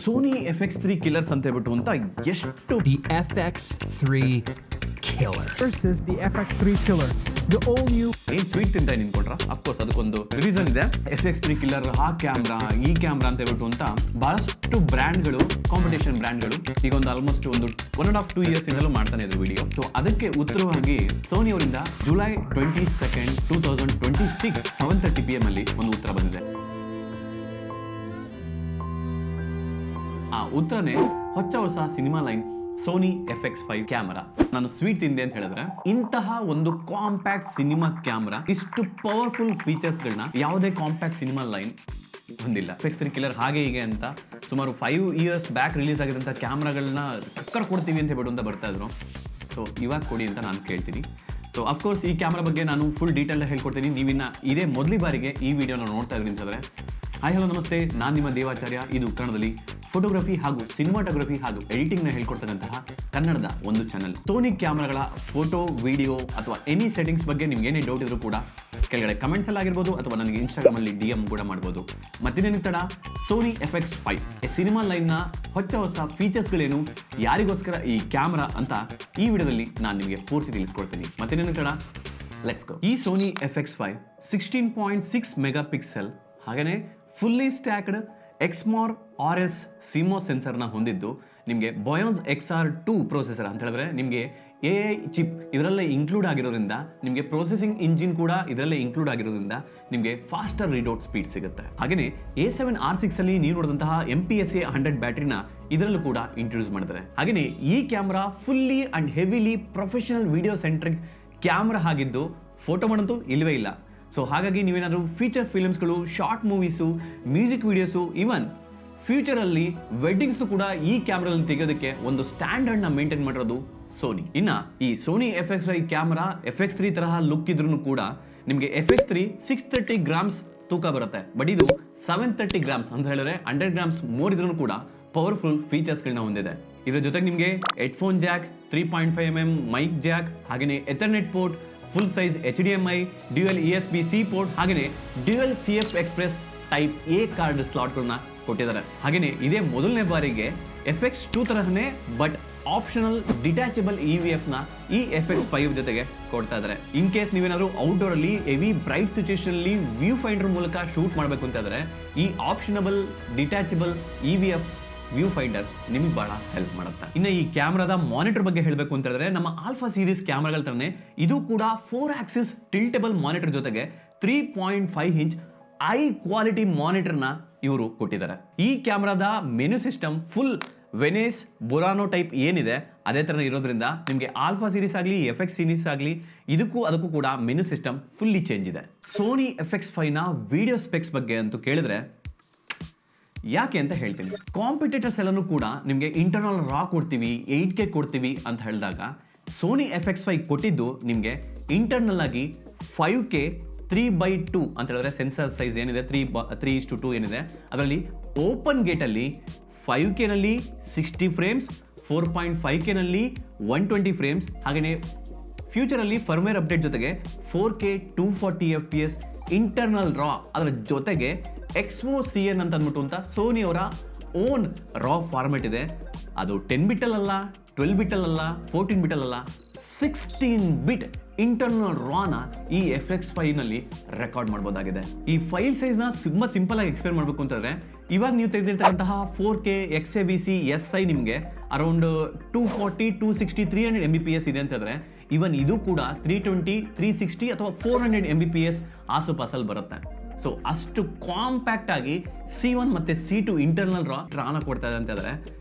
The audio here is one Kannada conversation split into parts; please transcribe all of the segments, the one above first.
ಸೋನಿ FX3 ಕಿಲ್ಲರ್ಸ್ ಅಂತ ಹೇಳ್ಬಿಟ್ಟು ಅಂತ ಎಷ್ಟು The FX3 Killer versus the FX3 Killer, the all new. ಏನ್ ಸ್ವೀಟ್ ತಿಂತ ನಿಂತ್ಕೊಂಡ್ರ ಅಫ್ಕೋರ್ಸ್ ಅದಕ್ಕೊಂದು ರೀಸನ್ ಇದೆ. FX3 ಕಿಲ್ಲರ್ ಆ ಕ್ಯಾಮ್ರಾ ಈ ಕ್ಯಾಮ್ರಾ ಅಂತ ಹೇಳ್ಬಿಟ್ಟು ಅಂತ ಬಹಳಷ್ಟು ಬ್ರ್ಯಾಂಡ್ಗಳು, ಕಾಂಪಿಟೇಷನ್ ಬ್ರ್ಯಾಂಡ್ಗಳು ಈಗ ಒಂದು ಆಲ್ಮೋಸ್ಟ್ ಒಂದು 1.5-2 years ಇಂದಲೂ ಮಾಡ್ತಾನೆ ಇದ್ರು ವಿಡಿಯೋ. ಸೊ ಅದಕ್ಕೆ ಉತ್ತರವಾಗಿ ಸೋನಿ ಅವರಿಂದ ಜುಲೈ 22, 2026 7:30 PM ಅಲ್ಲಿ ಒಂದು ಉತ್ತರ ಬಂದಿದೆ. ಆ ಉತ್ತರನೇ ಹೊಸ cinema line Sony FX5 camera. ನಾನು ಸ್ವೀಟ್ ತಿಂದೆ ಅಂತ ಹೇಳಿದ್ರೆ, ಇಂತಹ ಒಂದು ಕಾಂಪ್ಯಾಕ್ಟ್ ಸಿನಿಮಾ ಕ್ಯಾಮ್ರಾ ಇಷ್ಟು ಪವರ್ಫುಲ್ ಫೀಚರ್ಸ್ಗಳನ್ನ ಯಾವುದೇ ಕಾಂಪ್ಯಾಕ್ಟ್ ಸಿನಿಮಾ ಲೈನ್ ಹೊಂದಿಲ್ಲ. FX3 ಕಿಲ್ಲರ್ ಹಾಗೆ ಹೀಗೆ ಅಂತ ಸುಮಾರು 5 years ಬ್ಯಾಕ್ ರಿಲೀಸ್ ಆಗಿರೋಂಥ ಕ್ಯಾಮ್ರಾಗಳನ್ನ ಟಕ್ಕರ್ ಕೊಡ್ತೀವಿ ಅಂತ ಹೇಳ್ಬಿಟ್ಟು ಅಂತ ಬರ್ತಾ ಇದ್ರು. ಸೊ ಇವಾಗ ಕೊಡಿ ಅಂತ ನಾನು ಕೇಳ್ತೀನಿ. ಸೊ ಅಫ್ಕೋರ್ಸ್ ಈ ಕ್ಯಾಮ್ರಾ ಬಗ್ಗೆ ನಾನು ಫುಲ್ ಡೀಟೇಲ್ ಹೇಳ್ಕೊಡ್ತೀನಿ. ನೀವಿನ್ನ ಇದೇ ಮೊದಲ ಬಾರಿಗೆ ಈ ವಿಡಿಯೋನ ನೋಡ್ತಾ ಇದ್ರಿ ಅಂತಂದ್ರೆ, ಹಾಯ್ ಹಲೋ ನಮಸ್ತೆ, ನಾನು ನಿಮ್ಮ ದೇವಾಚಾರ್ಯ. ಇದು ಕನ್ನಡದಲ್ಲಿ ಫೋಟೋಗ್ರಫಿ ಹಾಗೂ ಸಿನಿಮಾಟೋಗ್ರಫಿ ಹಾಗೂ ಎಡಿಟಿಂಗ್ನ ಹೇಳ್ಕೊಡ್ತಕ್ಕಂತಹ ಕನ್ನಡದ ಒಂದು ಚಾನಲ್. ಸೋನಿ ಕ್ಯಾಮ್ರಾಗಳ ಫೋಟೋ, ವಿಡಿಯೋ ಅಥವಾ ಎನಿ ಸೆಟ್ಟಿಂಗ್ಸ್ ಬಗ್ಗೆ ನಿಮ್ಗೆ ಏನೇ ಡೌಟ್ ಇದ್ರೂ ಕೂಡ ಕೆಳಗಡೆ ಕಮೆಂಟ್ಸ್ ಅಲ್ಲಿ ಆಗಿರ್ಬೋದು ಅಥವಾ ನನಗೆ ಇನ್ಸ್ಟಾಗ್ರಾಮಲ್ಲಿ DM ಕೂಡ ಮಾಡ್ಬೋದು. ಮತ್ತಿನ್ನೇನು ತಡ, ಸೋನಿ FX5 ಸಿನಿಮಾ ಲೈನ್ನ ಹೊಸ ಫೀಚರ್ಸ್ಗಳೇನು, ಯಾರಿಗೋಸ್ಕರ ಈ ಕ್ಯಾಮ್ರಾ ಅಂತ ಈ ವಿಡಿಯೋದಲ್ಲಿ ನಾನು ನಿಮಗೆ ಪೂರ್ತಿ ತಿಳಿಸ್ಕೊಡ್ತೀನಿ. ಮತ್ತಿನ್ನೇನು ತಡ, ಲೆಟ್ಸ್ ಗೋ. ಈ ಸೋನಿ FX5 16.6 MP ಹಾಗೆಯೇ ಫುಲ್ಲಿ ಸ್ಟ್ಯಾಕ್ಡ್ ಎಕ್ಸ್ಮಾರ್ RS CMOS ಸೆನ್ಸರ್ನ ಹೊಂದಿದ್ದು, ನಿಮಗೆ ಬಯೋನ್ಸ್ XR2 ಪ್ರೊಸೆಸರ್ ಅಂತ ಹೇಳಿದ್ರೆ ನಿಮಗೆ AI ಚಿಪ್ ಇದರಲ್ಲೇ ಇನ್ಕ್ಲೂಡ್ ಆಗಿರೋದ್ರಿಂದ, ನಿಮಗೆ ಪ್ರೊಸೆಸಿಂಗ್ ಇಂಜಿನ್ ಕೂಡ ಇದರಲ್ಲೇ ಇನ್ಕ್ಲೂಡ್ ಆಗಿರೋದ್ರಿಂದ ನಿಮಗೆ ಫಾಸ್ಟರ್ ರೀಡೌಟ್ ಸ್ಪೀಡ್ ಸಿಗುತ್ತೆ. ಹಾಗೆಯೇ A7R6 ಅಲ್ಲಿ ನೀವು ನೋಡಿದಂತಹ MPSA 100 ಬ್ಯಾಟ್ರಿನ ಇದರಲ್ಲೂ ಕೂಡ ಇಂಟ್ರೊಡ್ಯೂಸ್ ಮಾಡಿದ್ದಾರೆ. ಹಾಗೆಯೇ ಈ camera fully and heavily professional video centric camera ಆಗಿದ್ದು, ಫೋಟೋ ಮಾಡೋದು ಇಲ್ಲವೇ ಇಲ್ಲ. ಸೊ ಹಾಗಾಗಿ ನೀವೇನಾದರೂ ಫೀಚರ್ ಫಿಲ್ಮ್ಸ್ಗಳು, short movies, music videos, even ಫ್ಯೂಚರಲ್ಲಿ ವೆಡ್ಡಿಂಗ್ಸ್ನು ಕೂಡ ಈ ಕ್ಯಾಮ್ರಲ್ಲಿ ತೆಗೆಯೋದಕ್ಕೆ ಒಂದು ಸ್ಟ್ಯಾಂಡರ್ಡ್ನ ಮೇಂಟೈನ್ ಮಾಡಿರೋದು ಸೋನಿ. ಇನ್ನು ಈ ಸೋನಿ FX5 ಕ್ಯಾಮ್ರಾ FX3 ತರಹ ಲುಕ್ ಇದ್ರೂ ಕೂಡ ನಿಮಗೆ FX3 630 grams ತೂಕ ಬರುತ್ತೆ. ಬಟ್ ಇದು 730 grams ಅಂತ ಹೇಳಿದ್ರೆ 100 grams ಮೋರ್ ಇದ್ರೂ ಕೂಡ ಪವರ್ಫುಲ್ ಫೀಚರ್ಸ್ಗಳನ್ನ ಹೊಂದಿದೆ. ಇದರ ಜೊತೆಗೆ ನಿಮಗೆ headphone Jack, 3.5mm mic jack, ಹಾಗೆಯೇ ethernet port, full size HDMI, dual USB-C port, ಹಾಗೆಯೇ dual CF express type A card ಸ್ಲಾಟ್ಗಳನ್ನ ಕೊಟ್ಟಿದ್ದಾರೆ. ಹಾಗೆಯೇ ಇದೇ ಮೊದಲನೇ ಬಾರಿಗೆ FX2 ತರಹನೇ ಬಟ್ ಆಪ್ಷನಲ್ ಡಿಟ್ಯಾಚಬಲ್ EVF-ನ ಈ FX5 ಜೊತೆಗೆ ಕೊಡ್ತಾ ಇದ್ದಾರೆ. ಇನ್ ಕೇಸ್ ನೀವೇನಾದರೂ ಔಟ್ಡೋರ್ ಅಲ್ಲಿ ಹೆವಿ ಬ್ರೈಟ್ ಸಿಚುಯೇಷನ್ ಅಲ್ಲಿ ವ್ಯೂ ಫೈಂಡರ್ ಮೂಲಕ ಶೂಟ್ ಮಾಡಬೇಕು ಅಂತ ಇದ್ರೆ, ಈ optional detachable EVF viewfinder ನಿಮಗೆ ಬಹಳ ಹೆಲ್ಪ್ ಮಾಡುತ್ತೆ. ಇನ್ನು ಈ ಕ್ಯಾಮ್ರಾದ ಮಾನಿಟರ್ ಬಗ್ಗೆ ಹೇಳಬೇಕು ಅಂತ ಹೇಳಿದ್ರೆ, ನಮ್ಮ ಆಲ್ಫಾ ಸೀರೀಸ್ ಕ್ಯಾಮ್ರಾಗಳ ತರನೇ ಇದು ಕೂಡ 4 axis ಟಿಲ್ಟೇಬಲ್ ಮಾನಿಟರ್ ಜೊತೆಗೆ 3.5 inch ಹೈ ಕ್ವಾಲಿಟಿ ಮಾನಿಟರ್ನ ಇವರು ಕೊಟ್ಟಿದ್ದಾರೆ. ಈ ಕ್ಯಾಮ್ರಾದ ಮೆನು ಸಿಸ್ಟಮ್ ಫುಲ್ ವೆನೇಸ್ ಬುರಾನೋ ಟೈಪ್ ಏನಿದೆ ಅದೇ ತರ ಇರೋದ್ರಿಂದ ನಿಮಗೆ ಆಲ್ಫಾ ಸೀರೀಸ್ ಆಗಲಿ FX ಸೀರೀಸ್ ಆಗಲಿ ಅದಕ್ಕೂ ಕೂಡ ಮೆನು ಸಿಸ್ಟಮ್ ಫುಲ್ಲಿ ಚೇಂಜ್ ಇದೆ. ಸೋನಿ FX5ನ ವಿಡಿಯೋ ಸ್ಪೆಕ್ಸ್ ಬಗ್ಗೆ ಅಂತೂ ಕೇಳಿದ್ರೆ ಯಾಕೆ ಅಂತ ಹೇಳ್ತೀನಿ. ಕಾಂಪಿಟೇಟರ್ಸ್ ಎಲ್ಲನೂ ಕೂಡ ನಿಮಗೆ ಇಂಟರ್ನಲ್ ರಾ ಕೊಡ್ತೀವಿ, 8K ಕೊಡ್ತೀವಿ ಅಂತ ಹೇಳಿದಾಗ, ಸೋನಿ FX5 ಕೊಟ್ಟಿದ್ದು ನಿಮಗೆ ಇಂಟರ್ನಲ್ ಆಗಿ 5K 3/2 ಅಂತ ಹೇಳಿದ್ರೆ ಸೆನ್ಸರ್ ಸೈಜ್ ಏನಿದೆ 3:2 ಏನಿದೆ, ಅದರಲ್ಲಿ ಓಪನ್ ಗೇಟಲ್ಲಿ 5K ನಲ್ಲಿ 60 ಫ್ರೇಮ್ಸ್, 4.5K ನಲ್ಲಿ 120 ಫ್ರೇಮ್ಸ್, ಹಾಗೆಯೇ ಫ್ಯೂಚರಲ್ಲಿ ಫರ್ಮ್ವೇರ್ ಅಪ್ಡೇಟ್ ಜೊತೆಗೆ 4K 240 FPS ಇಂಟರ್ನಲ್ ರಾ, ಅದರ ಜೊತೆಗೆ XOCN ಅಂತ ಅಂದ್ಬಿಟ್ಟು ಅಂತ ಸೋನಿ ಅವರ ಓನ್ ರಾ ಫಾರ್ಮೆಟ್ ಇದೆ. ಅದು 10 bit ಅಲ್ಲ, 12 bit ಅಲ್ಲ, 14 bit ಅಲ್ಲ, 16 bit ಇಂಟರ್ನಲ್ ರಾನ ಈ FX5 ನಲ್ಲಿ ರೆಕಾರ್ಡ್ ಮಾಡಬಹುದಾಗಿದೆ. ಈ ಫೈಲ್ ಸೈಜ್ನ ತುಂಬಾ ಸಿಂಪಲ್ ಆಗಿ ಎಕ್ಸ್ಪ್ಲೇನ್ ಮಾಡಬೇಕು ಅಂತಂದ್ರೆ, ಇವಾಗ ನೀವು ತೆಗೆದಿರ್ತಕ್ಕಂತಹ 4K XAVC SI ನಿಮಗೆ ಅರೌಂಡ್ 240, 260, 300 Mbps ಇದೆ ಅಂತಂದ್ರೆ, ಇವನ್ ಇದು ಕೂಡ 320, 360 ಅಥವಾ 400 Mbps ಆಸುಪಾಸಲ್ಲಿ ಬರುತ್ತೆ. ಸೊ ಅಷ್ಟು ಕಾಂಪ್ಯಾಕ್ಟ್ ಆಗಿ C1 ಮತ್ತೆ C2 ಇಂಟರ್ನಲ್ ರಾನ ಕೊಡ್ತಾ ಇದೆ ಅಂತಂದ್ರೆ,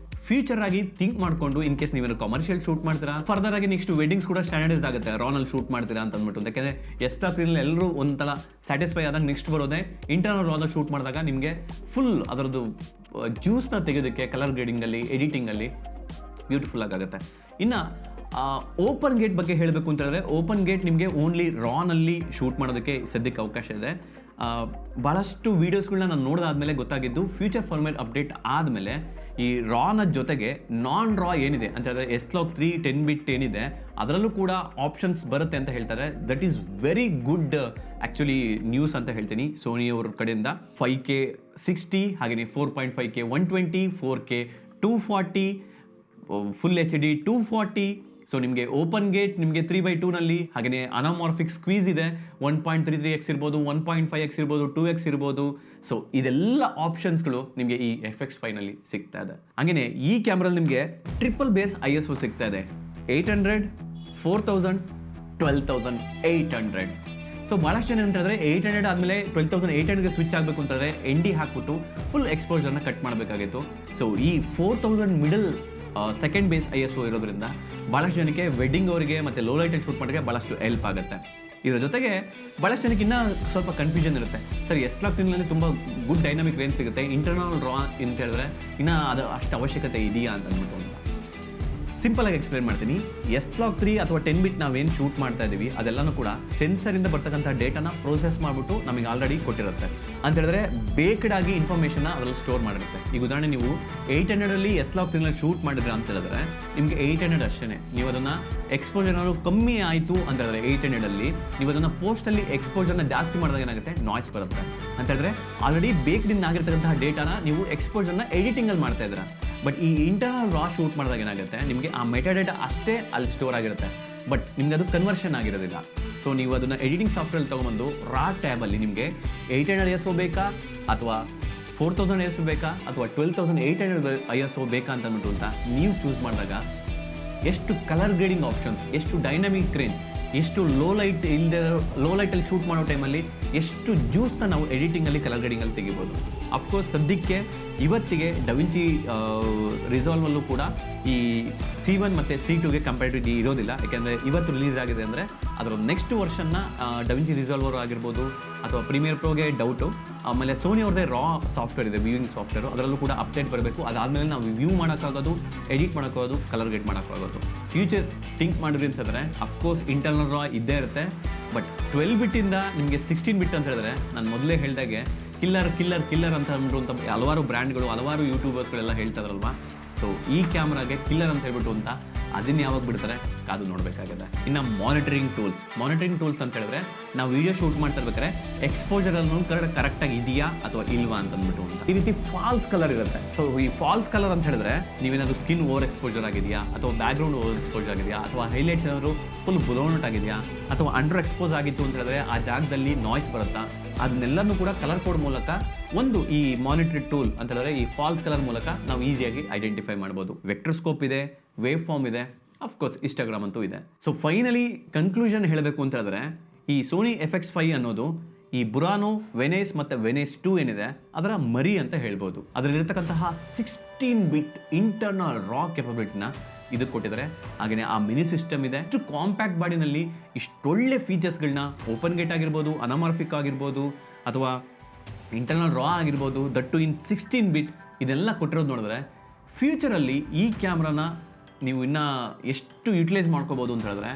ಫ್ಯೂಚರ್ ಆಗಿ ಥಿಂಕ್ ಮಾಡ್ಕೊಂಡು ಇನ್ ಕೇಸ್ ನೀವೇನು ಕಮರ್ಷಿಯಲ್ ಶೂಟ್ ಮಾಡ್ತೀರಾ, ಫರ್ದರ್ ಆಗಿ ನೆಕ್ಸ್ಟ್ ವೆಡ್ಡಿಂಗ್ಸ್ ಕೂಡ ಸ್ಟ್ಯಾಂಡರ್ಡೈಸ್ ಆಗುತ್ತೆ ರಾನಲ್ಲಿ ಶೂಟ್ ಮಾಡ್ತೀರಾ ಅಂತ ಅಂದ್ಬಿಟ್ಟು. ಯಾಕಂದ್ರೆ ಎಸ್ಟಾಫ್ರಿನಲ್ಲಿ ಎಲ್ಲರೂ ಒಂಥರ ಸ್ಯಾಟಿಸ್ಫೈ ಆದಾಗ ನೆಕ್ಸ್ಟ್ ಬರೋದೇ ಇಂಟರ್ನಲ್ ರಾನ ಶೂಟ್ ಮಾಡಿದಾಗ ನಿಮಗೆ ಫುಲ್ ಅದರದ್ದು ಜ್ಯೂಸ್ನ ತೆಗೆಯೋದಕ್ಕೆ ಕಲರ್ ಗ್ರೇಡಿಂಗಲ್ಲಿ, ಎಡಿಟಿಂಗಲ್ಲಿ ಬ್ಯೂಟಿಫುಲ್ ಆಗುತ್ತೆ. ಇನ್ನು ಓಪನ್ ಗೇಟ್ ಬಗ್ಗೆ ಹೇಳಬೇಕು ಅಂತ ಹೇಳಿದ್ರೆ, ಓಪನ್ ಗೇಟ್ ನಿಮಗೆ ಓನ್ಲಿ ರಾನಲ್ಲಿ ಶೂಟ್ ಮಾಡೋದಕ್ಕೆ ಸದ್ಯಕ್ಕೆ ಅವಕಾಶ ಇದೆ. ಭಾಳಷ್ಟು ವೀಡಿಯೋಸ್ಗಳನ್ನ ನಾನು ನೋಡಿದಾದ್ಮೇಲೆ ಗೊತ್ತಾಗಿದ್ದು, ಫ್ಯೂಚರ್ ಫಾರ್ಮೇಟ್ ಅಪ್ಡೇಟ್ ಆದಮೇಲೆ ಈ ರಾನ ಜೊತೆಗೆ ನಾನ್ ರಾ ಏನಿದೆ ಅಂತ ಹೇಳಿದ್ರೆ S-Log3 10 ಬಿಟ್ ಏನಿದೆ ಅದರಲ್ಲೂ ಕೂಡ ಆಪ್ಷನ್ಸ್ ಬರುತ್ತೆ ಅಂತ ಹೇಳ್ತಾರೆ. That is very good actually news ಅಂತ ಹೇಳ್ತೀನಿ ಸೋನಿ ಅವ್ರ ಕಡೆಯಿಂದ. 5K 60 ಹಾಗೆಯೇ 4.5K 120, 4K 240, full HD 240. So ನಿಮಗೆ ಓಪನ್ ಗೇಟ್ ನಿಮಗೆ 3/2ನಲ್ಲಿ, ಹಾಗೆಯೇ ಅನಾಮಾರ್ಫಿಕ್ ಸ್ಕ್ವೀಸ್ ಇದೆ, 1.33x ಇರ್ಬೋದು, 1.5x ಇರ್ಬೋದು, 2x ಇರ್ಬೋದು. ಸೊ ಇದೆಲ್ಲ ಆಪ್ಷನ್ಸ್ಗಳು ನಿಮಗೆ ಈ FX5ನಲ್ಲಿ ಸಿಗ್ತಾ ಇದೆ. ಹಾಗೆಯೇ ಈ ಕ್ಯಾಮ್ರಲ್ಲಿ ನಿಮಗೆ ಟ್ರಿಪಲ್ ಬೇಸ್ ISO ಸಿಗ್ತಾ ಇದೆ, 800, 4000, 12800. ಸೊ ಭಾಳಷ್ಟು ಜನ ಅಂತಂದರೆ 800 ಆದಮೇಲೆ 12800ಗೆ ಸ್ವಿಚ್ ಆಗಬೇಕು ಅಂತಂದರೆ ND ಹಾಕ್ಬಿಟ್ಟು ಫುಲ್ ಎಕ್ಸ್ಪೋಜರ್ನ ಕಟ್ ಮಾಡಬೇಕಾಗಿತ್ತು. ಸೊ ಈ 4000 ಮಿಡಲ್ ಸೆಕೆಂಡ್ ಬೇಸ್ ISO ಇರೋದ್ರಿಂದ ಭಾಳಷ್ಟು ಜನಕ್ಕೆ ವೆಡ್ಡಿಂಗ್ ಅವರಿಗೆ ಮತ್ತು ಲೋ ಲೈಟಲ್ಲಿ ಶೂಟ್ ಮಾಡೋಕ್ಕೆ ಭಾಳಷ್ಟು ಹೆಲ್ಪ್ ಆಗುತ್ತೆ. ಇದರ ಜೊತೆಗೆ ಭಾಳಷ್ಟು ಜನಕ್ಕೆ ಇನ್ನೂ ಸ್ವಲ್ಪ ಕನ್ಫ್ಯೂಷನ್ ಇರುತ್ತೆ, ಸರಿ S-Log3ನಲ್ಲಿ ತುಂಬ ಗುಡ್ ಡೈನಾಮಿಕ್ ರೇಂಜ್ ಸಿಗುತ್ತೆ, ಇಂಟರ್ನಲ್ ರಾ ಅಂತ ಹೇಳಿದ್ರೆ ಇನ್ನೂ ಅದು ಅಷ್ಟು ಅವಶ್ಯಕತೆ ಇದೆಯಾ ಅಂತ ಅಂದ್ಬಿಟ್ಟು. ಸಿಂಪಲಾಗಿ ಎಕ್ಸ್ಪ್ಲೇನ್ ಮಾಡ್ತೀನಿ. S-Log3 ಅಥವಾ 10 ಬಿಟ್ ನಾವೇನು ಶೂಟ್ ಮಾಡ್ತಾ ಇದ್ದೀವಿ ಅದೆಲ್ಲನೂ ಕೂಡ ಸೆನ್ಸರಿಂದ ಬರ್ತಕ್ಕಂಥ ಡೇಟಾನ ಪ್ರೋಸೆಸ್ ಮಾಡಿಬಿಟ್ಟು ನಮಗೆ ಆಲ್ರೆಡಿ ಕೊಟ್ಟಿರುತ್ತೆ. ಅಂತ ಹೇಳಿದ್ರೆ ಬೇಕ್ಡ್ ಆಗಿ ಇನ್ಫಾರ್ಮೇಷನ್ನ ಅದರಲ್ಲಿ ಸ್ಟೋರ್ ಮಾಡಿರುತ್ತೆ. ಈಗ ಉದಾಹರಣೆ ನೀವು 800ಅಲ್ಲಿ S-Log3ನಲ್ಲಿ ಶೂಟ್ ಮಾಡಿದ್ರೆ ಅಂತ ಹೇಳಿದ್ರೆ ನಿಮಗೆ 800 ಅಷ್ಟೇ. ನೀವು ಅದನ್ನು ಎಕ್ಸ್ಪೋಜರ್ನಾದ್ರು ಕಮ್ಮಿ ಆಯಿತು ಅಂತ ಹೇಳಿದ್ರೆ 800ಅಲ್ಲಿ ನೀವು ಅದನ್ನು ಪೋಸ್ಟಲ್ಲಿ ಎಕ್ಸ್ಪೋಜರ್ನ ಜಾಸ್ತಿ ಮಾಡಿದಾಗ ಏನಾಗುತ್ತೆ, ನಾಯ್ಸ್ ಬರುತ್ತೆ. ಅಂತ ಹೇಳಿದ್ರೆ ಆಲ್ರೆಡಿ ಬೇಕ್ಡ್ ಇನ್ ಆಗಿರ್ತಕ್ಕಂತಹ ಡೇಟಾನ ನೀವು ಎಕ್ಸ್ಪೋಜರ್ನ ಎಡಿಟಿಂಗಲ್ಲಿ ಮಾಡ್ತಾ ಇದ್ದೀರಾ. ಬಟ್ ಈ ಇಂಟರ್ನಲ್ ರಾ ಶೂಟ್ ಮಾಡಿದಾಗ ಏನಾಗುತ್ತೆ, ನಿಮಗೆ ಆ ಮೆಟಾಡೇಟಾ ಅಷ್ಟೇ ಅಲ್ಲಿ ಸ್ಟೋರ್ ಆಗಿರುತ್ತೆ, ಬಟ್ ನಿಮ್ಗೆ ಅದು ಕನ್ವರ್ಷನ್ ಆಗಿರೋದಿಲ್ಲ. ಸೊ ನೀವು ಅದನ್ನು ಎಡಿಟಿಂಗ್ ಸಾಫ್ಟ್ವೇರ್ ತೊಗೊಂಬಂದು ರಾ ಟ್ಯಾಬಲ್ಲಿ ನಿಮಗೆ 800 ISO ಬೇಕಾ ಅಥವಾ 4000 ISO ಬೇಕಾ ಅಥವಾ 12800 ISO ಬೇಕಾ ಅಂತ ಅಂದ್ಬಿಟ್ಟು ಅಂತ ನೀವು ಚೂಸ್ ಮಾಡಿದಾಗ ಎಷ್ಟು ಕಲರ್ ಗ್ರೇಡಿಂಗ್ ಆಪ್ಷನ್ಸ್, ಎಷ್ಟು ಡೈನಮಿಕ್ ರೇಂಜ್, ಎಷ್ಟು ಲೋ ಲೈಟಲ್ಲಿ ಶೂಟ್ ಮಾಡೋ ಟೈಮಲ್ಲಿ ಎಷ್ಟು ಜ್ಯೂಸ್ನ ನಾವು ಎಡಿಟಿಂಗಲ್ಲಿ ಕಲರ್ ಗ್ರೇಡಿಂಗಲ್ಲಿ ತೆಗಿಬೋದು. ಅಫ್ಕೋರ್ಸ್ ಸದ್ಯಕ್ಕೆ ಇವತ್ತಿಗೆ ಡವಿಂಚಿ ರಿಸಾಲ್ವಲ್ಲೂ ಕೂಡ ಈ C1 ಮತ್ತು C2ಗೆ ಕಂಪ್ಯಾರಿಟಿವಿಟಿ ಇರೋದಿಲ್ಲ. ಯಾಕೆಂದರೆ ಇವತ್ತು ರಿಲೀಸ್ ಆಗಿದೆ ಅಂದರೆ ಅದರ ನೆಕ್ಸ್ಟ್ ವರ್ಷನ್ನ ಡವಿಂಚಿ ರಿಸಾಲ್ವರ್ ಆಗಿರ್ಬೋದು ಅಥವಾ ಪ್ರೀಮಿಯರ್ ಪ್ರೋಗೆ ಡೌಟು. ಆಮೇಲೆ ಸೋನಿ ಅವ್ರದ್ದೇ ರಾ ಸಾಫ್ಟ್ವೇರ್ ಇದೆ, ವ್ಯೂವಿಂಗ್ ಸಾಫ್ಟ್ವೇರು, ಅದರಲ್ಲೂ ಕೂಡ ಅಪ್ಡೇಟ್ ಬರಬೇಕು. ಅದಾದಮೇಲೆ ನಾವು ವ್ಯೂ ಮಾಡೋಕ್ಕಾಗೋದು, ಎಡಿಟ್ ಮಾಡೋಕ್ಕಾಗೋದು, ಕಲರ್ ಗ್ರೇಡ್ ಮಾಡೋಕ್ಕಾಗೋದು. ಫ್ಯೂಚರ್ ಥಿಂಕ್ ಮಾಡಿದ್ರಿ ಅಂತಂದರೆ ಅಫ್ಕೋರ್ಸ್ ಇಂಟರ್ನಲ್ ರಾ ಇದ್ದೇ ಇರುತ್ತೆ. ಬಟ್ 12 ಬಿಟ್ಟಿಂದ ನಿಮಗೆ 16 ಬಿಟ್ ಅಂತ ಹೇಳಿದ್ರೆ ನಾನು ಮೊದಲೇ ಹೇಳಿದಾಗೆ ಕಿಲ್ಲರ್ ಅಂತ ಅಂದ್ಬಿಟ್ಟು ಹಲವಾರು ಬ್ರ್ಯಾಂಡ್ಗಳು, ಹಲವಾರು ಯೂಟ್ಯೂಬರ್ಸ್ಗಳೆಲ್ಲ ಹೇಳ್ತಾ ಇದ್ರಲ್ವಾ. ಸೊ ಈ ಕ್ಯಾಮ್ರಾಗೆ ಕಿಲ್ಲರ್ ಅಂತ ಹೇಳ್ಬಿಟ್ಟು ಅಂತ ಅದನ್ನ ಯಾವಾಗ ಬಿಡ್ತಾರೆ ಕಾದು ನೋಡಬೇಕಾಗಿದೆ. ಇನ್ನು ಮಾನಿಟರಿಂಗ್ ಟೂಲ್ಸ್ ಅಂತ ಹೇಳಿದ್ರೆ ನಾವು ವಿಡಿಯೋ ಶೂಟ್ ಮಾಡ್ತಾ ಇರ್ಬೇಕಾದ್ರೆ ಎಕ್ಸ್ಪೋಜರನ್ನು ಕರೆಕ್ಟಾಗಿ ಇದೆಯಾ ಅಥವಾ ಇಲ್ವಾ ಅಂತ ಅಂದ್ಬಿಟ್ಟು ಅಂತ. ಈ ರೀತಿ ಫಾಲ್ಸ್ ಕಲರ್ ಇರುತ್ತೆ. ಸೊ ಈ ಫಾಲ್ಸ್ ಕಲರ್ ಅಂತ ಹೇಳಿದ್ರೆ ನೀವೇನಾದ್ರು ಸ್ಕಿನ್ ಓವರ್ ಎಕ್ಸ್ಪೋಜರ್ ಆಗಿದೆಯಾ ಅಥವಾ ಬ್ಯಾಕ್ಗ್ರೌಂಡ್ ಓವರ್ ಎಕ್ಸ್ಪೋಜರ್ ಆಗಿದೆಯಾ ಅಥವಾ ಹೈಲೈಟ್ಸ್ ಏನಾದರೂ ಫುಲ್ ಬ್ಲೋನ್ ಆಗಿದೆಯಾ ಅಥವಾ ಅಂಡರ್ ಎಕ್ಸ್ಪೋಸ್ ಆಗಿತ್ತು ಅಂತ ಹೇಳಿದ್ರೆ ಆ ಜಾಗದಲ್ಲಿ ನಾಯ್ಸ್ ಬರುತ್ತಾ, ಅದನ್ನೆಲ್ಲನೂ ಕೂಡ ಕಲರ್ ಕೋಡ್ ಮೂಲಕ ಒಂದು ಈ ಮಾನಿಟರಿಂಗ್ ಟೂಲ್ ಅಂತ ಹೇಳಿದ್ರೆ ಈ ಫಾಲ್ಸ್ ಕಲರ್ ಮೂಲಕ ನಾವು ಈಸಿಯಾಗಿ ಐಡೆಂಟಿಫೈ ಮಾಡ್ಬೋದು. ವೆಕ್ಟರ್ಸ್ಕೋಪ್ ಇದೆ, ವೇವ್ ಫಾರ್ಮ್ ಇದೆ, ಅಫ್ಕೋರ್ಸ್ ಇನ್ಸ್ಟಾಗ್ರಾಮ್ ಅಂತೂ ಇದೆ. ಸೊ ಫೈನಲಿ ಕನ್ಕ್ಲೂಷನ್ ಹೇಳಬೇಕು ಅಂತ ಹೇಳಿದ್ರೆ ಈ ಸೋನಿ FX5 ಅನ್ನೋದು ಈ ಬುರಾನೋ, ವೆನೇಸ್ ಮತ್ತು ವೆನೇಸ್ 2 ಏನಿದೆ ಅದರ ಮರಿ ಅಂತ ಹೇಳ್ಬೋದು. ಅದರಲ್ಲಿರ್ತಕ್ಕಂತಹ 16 ಬಿಟ್ ಇಂಟರ್ನಲ್ ರಾ ಕೆಪಬಿಲಿಟಿನ ಇದಕ್ಕೆ ಕೊಟ್ಟಿದ್ದಾರೆ. ಹಾಗೆಯೇ ಆ ಮಿನಿ ಸಿಸ್ಟಮ್ ಇದೆ. ಇಷ್ಟು ಕಾಂಪ್ಯಾಕ್ಟ್ ಬಾಡಿನಲ್ಲಿ ಇಷ್ಟೊಳ್ಳೆ ಫೀಚರ್ಸ್ಗಳನ್ನ ಓಪನ್ ಗೇಟ್ ಆಗಿರ್ಬೋದು, ಅನಾಮಾರ್ಫಿಕ್ ಆಗಿರ್ಬೋದು ಅಥವಾ ಇಂಟರ್ನಲ್ ರಾ ಆಗಿರ್ಬೋದು, ದಟ್ಟು ಇನ್ 16 ಬಿಟ್ ಇದೆಲ್ಲ ಕೊಟ್ಟಿರೋದು ನೋಡಿದ್ರೆ ಫ್ಯೂಚರಲ್ಲಿ ಈ ಕ್ಯಾಮ್ರಾನ ನೀವು ಇನ್ನೂ ಎಷ್ಟು ಯುಟಿಲೈಸ್ ಮಾಡ್ಕೋಬೋದು ಅಂತ ಹೇಳಿದ್ರೆ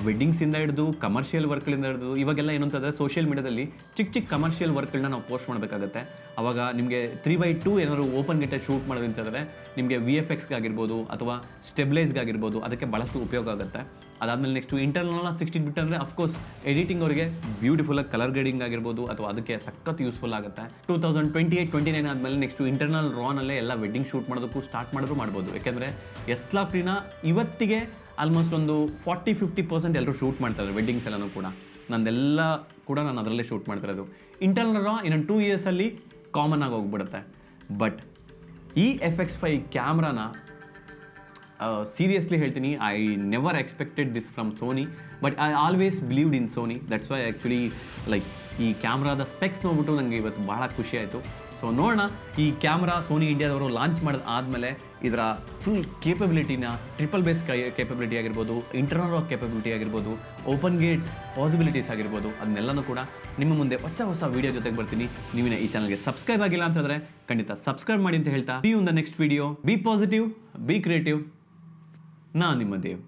ವೆಡ್ಡಿಂಗ್ಸಿಂದ ಹಿಡಿದು ಕಮರ್ಷಿಯಲ್ ವರ್ಕ್ಗಳಿಂದ ಹಿಡಿದು ಇವಾಗೆಲ್ಲ ಏನು ಅಂತಂದರೆ ಸೋಷಿಯಲ್ ಮೀಡಿಯಾದಲ್ಲಿ ಚಿಕ್ಕ ಕಮರ್ಷಿಯಲ್ ವರ್ಕ್ಗಳನ್ನ ನಾವು ಪೋಸ್ಟ್ ಮಾಡಬೇಕಾಗತ್ತೆ. ಆವಾಗ ನಿಮಗೆ 3/2 ಏನಾದ್ರು ಓಪನ್ ಗೇಟಲ್ಲಿ ಶೂಟ್ ಮಾಡೋದು ಅಂತಂದರೆ ನಿಮಗೆ VFXಗಾಗಿರ್ಬೋದು ಅಥವಾ ಸ್ಟೆಬ್ಲೈಸ್ಗಾಗಿರ್ಬೋದು ಅದಕ್ಕೆ ಭಾಳಷ್ಟು ಉಪಯೋಗ ಆಗುತ್ತೆ. ಅದಾದಮೇಲೆ ನೆಕ್ಸ್ಟು ಇಂಟರ್ನಲ್ 16 ಬಿಟ್ ಅಂದರೆ ಅಫ್ಕೋರ್ಸ್ ಎಡಿಟಿಂಗ್ ಅವರಿಗೆ ಬ್ಯೂಟಿಫುಲ್ಲಾಗಿ ಕಲರ್ ಗ್ರೇಡಿಂಗ್ ಆಗಿರ್ಬೋದು ಅಥವಾ ಅದಕ್ಕೆ ಸಖತ್ ಯೂಸ್ಫುಲ್ ಆಗುತ್ತೆ. 2028-29 ಆದಮೇಲೆ ನೆಕ್ಸ್ಟು ಇಂಟರ್ನಲ್ ರಾನಲ್ಲೇ ಎಲ್ಲ ವೆಡ್ಡಿಂಗ್ ಶೂಟ್ ಮಾಡೋದಕ್ಕೂ ಸ್ಟಾರ್ಟ್ ಮಾಡಿದ್ರು ಮಾಡ್ಬೋದು. ಯಾಕೆಂದರೆ S-Log3ನ ಇವತ್ತಿಗೆ ಆಲ್ಮೋಸ್ಟ್ ಒಂದು 40-50% ಎಲ್ಲರೂ ಶೂಟ್ ಮಾಡ್ತಾರೆ ವೆಡ್ಡಿಂಗ್ಸ್ ಎಲ್ಲನೂ ಕೂಡ. ನಂದೆಲ್ಲ ಕೂಡ ನಾನು ಅದರಲ್ಲೇ ಶೂಟ್ ಮಾಡ್ತಿರೋದು. ಇಂಟರ್ನಲ್ ರಾ ಇನ್ನೊಂದು 2 ಇಯರ್ಸಲ್ಲಿ ಕಾಮನ್ ಆಗಿ ಹೋಗ್ಬಿಡುತ್ತೆ. ಬಟ್ ಈ FX5 ಕ್ಯಾಮ್ರಾನ ಸೀರಿಯಸ್ಲಿ ಹೇಳ್ತೀನಿ, I never expected this from Sony, but I always believed in Sony. That's why actually like ಈ ಕ್ಯಾಮ್ರಾದ ಸ್ಪೆಕ್ಸ್ ನೋಡ್ಬಿಟ್ಟು ನನಗೆ ಇವತ್ತು ಭಾಳ ಖುಷಿ ಆಯಿತು. ಸೊ ನೋಡೋಣ ಈ ಕ್ಯಾಮ್ರಾ ಸೋನಿ ಇಂಡಿಯಾದವರು ಲಾಂಚ್ ಮಾಡಿದ ಆದಮೇಲೆ ಇದರ ಫುಲ್ ಕೇಪಬಿಲಿಟಿನ, ಟ್ರಿಪಲ್ ಬೇಸ್ ಕೇಪಬಿಲಿಟಿ ಆಗಿರ್ಬೋದು, ಇಂಟರ್ನಲ್ ರಾಕ್ ಕೇಪಬಿಲಿಟಿ ಆಗಿರ್ಬೋದು, ಓಪನ್ ಗೇಟ್ ಪಾಸಿಬಿಲಿಟೀಸ್ ಆಗಿರ್ಬೋದು, ಅದನ್ನೆಲ್ಲನೂ ಕೂಡ ನಿಮ್ಮ ಮುಂದೆ ಹೊಸ ವೀಡಿಯೋ ಜೊತೆಗೆ ಬರ್ತೀನಿ. ನೀವಿನ ಈ ಚಾನಲ್ಗೆ ಸಬ್ಸ್ಕ್ರೈಬ್ ಆಗಿಲ್ಲ ಅಂತ ಹೇಳಿದ್ರೆ ಖಂಡಿತ ಸಬ್ಸ್ಕ್ರೈಬ್ ಮಾಡಿ ಅಂತ ಹೇಳ್ತಾ, see you in the next video. Be positive, be creative. ನಾನು ನಿಮ್ಮ ದೇವ್.